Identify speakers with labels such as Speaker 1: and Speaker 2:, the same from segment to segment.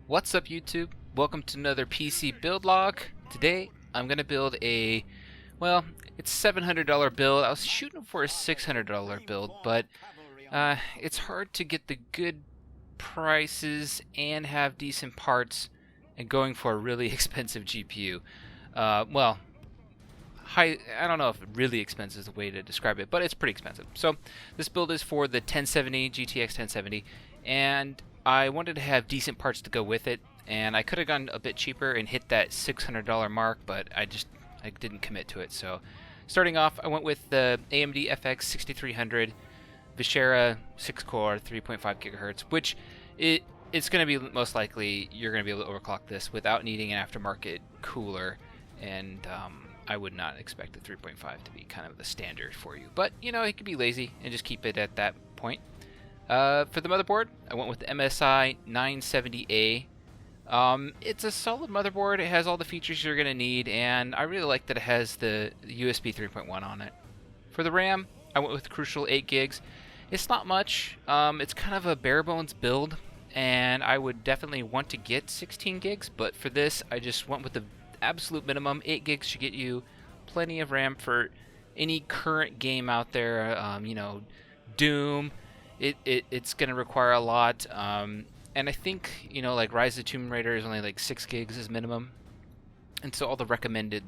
Speaker 1: What's up, YouTube? Welcome to another PC build log. Today I'm going to build well, it's $700 build. I was shooting for a $600 build, but it's hard to get the good prices and have decent parts and going for a really expensive GPU. Well, I don't know if really expensive is the way to describe it, but it's pretty expensive. So this build is for the 1070 GTX 1070, and I wanted to have decent parts to go with it, and I could have gone a bit cheaper and hit that $600 mark, but I didn't commit to it. So starting off, I went with the AMD FX 6300 Vishera 6-core 3.5 gigahertz, which it's going to be most likely you're going to be able to overclock this without needing an aftermarket cooler, and I would not expect the 3.5 to be kind of the standard for you. But, you know, it could be lazy and just keep it at that point. For the motherboard, I went with the MSI 970A. It's a solid motherboard. It has all the features you're going to need, and I really like that it has the USB 3.1 on it. For the RAM, I went with Crucial 8 gigs. It's not much. It's kind of a bare bones build, and I would definitely want to get 16 gigs, but for this, I just went with the absolute minimum. 8 gigs should get you plenty of RAM for any current game out there. You know, Doom. It's going to require a lot. And I think, you know, like Rise of the Tomb Raider is only like 6 gigs is minimum. And so all the recommended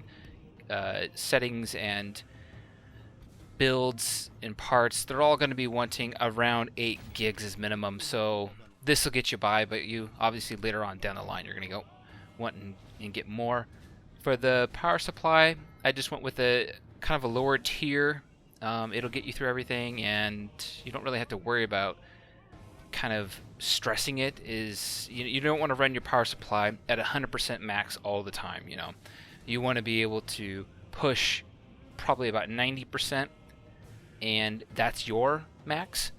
Speaker 1: settings and builds and parts, they're all going to be wanting around 8 gigs as minimum. So this will get you by, but you obviously later on down the line you're going to go want and get more. For the power supply, I just went with a kind of a lower tier. It'll get you through everything, and you don't really have to worry about kind of stressing it. You don't want to run your power supply at 100% max all the time. You know, you want to be able to push probably about 90%, and that's your max.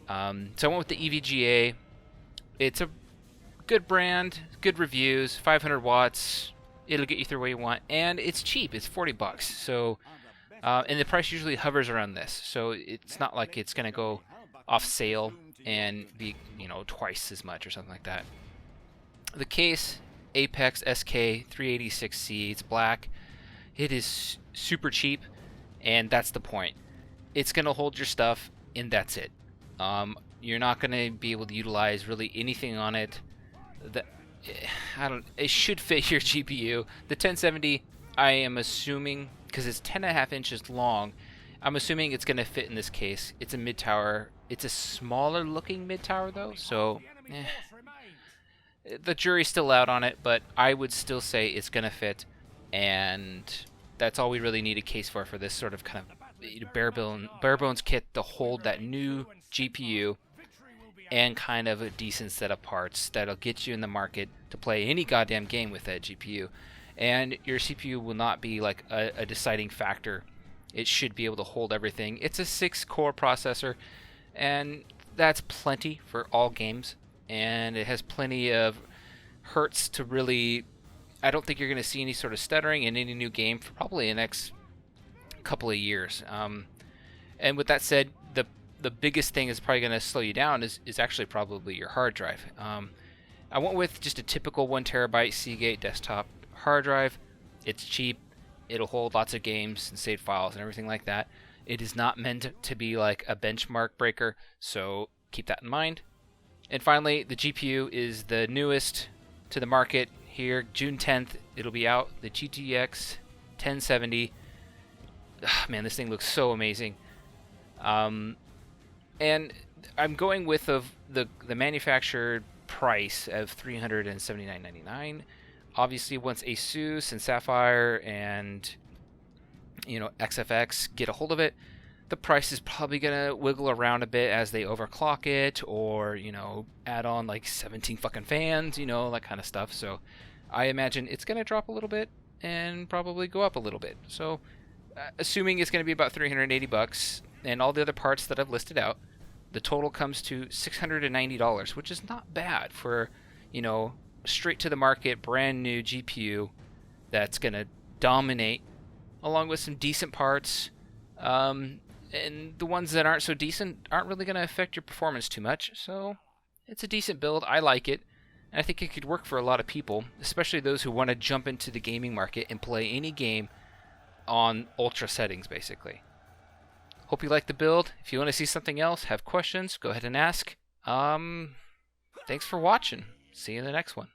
Speaker 1: So I went with the EVGA. It's a good brand, good reviews, 500 watts. It'll get you through where you want, and it's cheap. It's $40. So, and the price usually hovers around this. So it's not like it's gonna go off sale and be, you know, twice as much or something like that. The case, Apex SK 386C. It's black. It is super cheap, and that's the point. It's gonna hold your stuff, and that's it. You're not gonna be able to utilize really anything on it. It should fit your GPU. The 1070, I am assuming, because it's 10.5 inches long, I'm assuming it's going to fit in this case. It's a mid-tower. It's a smaller looking mid-tower though, so the jury's still out on it, but I would still say it's going to fit, and that's all we really need a case for this sort of kind of bare bones kit to hold that new GPU and kind of a decent set of parts that'll get you in the market to play any goddamn game with that GPU. And your CPU will not be like a deciding factor. It should be able to hold everything. It's a 6-core processor, and that's plenty for all games. And it has plenty of hertz to really... I don't think you're going to see any sort of stuttering in any new game for probably the next couple of years. And with that said, the biggest thing is probably going to slow you down is actually probably your hard drive. I went with just a typical 1TB Seagate desktop hard drive. It's cheap. It'll hold lots of games and save files and everything like that. It is not meant to be like a benchmark breaker, so keep that in mind. And finally, the GPU is the newest to the market here. June 10th, it'll be out. The GTX 1070. Man, this thing looks so amazing. And I'm going with the manufactured price of $379.99. Obviously, once Asus and Sapphire and, you know, XFX get a hold of it, the price is probably gonna wiggle around a bit as they overclock it, or, you know, add on like 17 fucking fans, you know, that kind of stuff. So I imagine it's gonna drop a little bit and probably go up a little bit. So assuming it's gonna be about $380 and all the other parts that I've listed out, the total comes to $690, which is not bad for, you know, straight to the market, brand new GPU that's going to dominate, along with some decent parts. And the ones that aren't so decent aren't really going to affect your performance too much. So it's a decent build. I like it. And I think it could work for a lot of people, especially those who want to jump into the gaming market and play any game on ultra settings, basically. Hope you like the build. If you want to see something else, have questions, go ahead and ask. Thanks for watching. See you in the next one.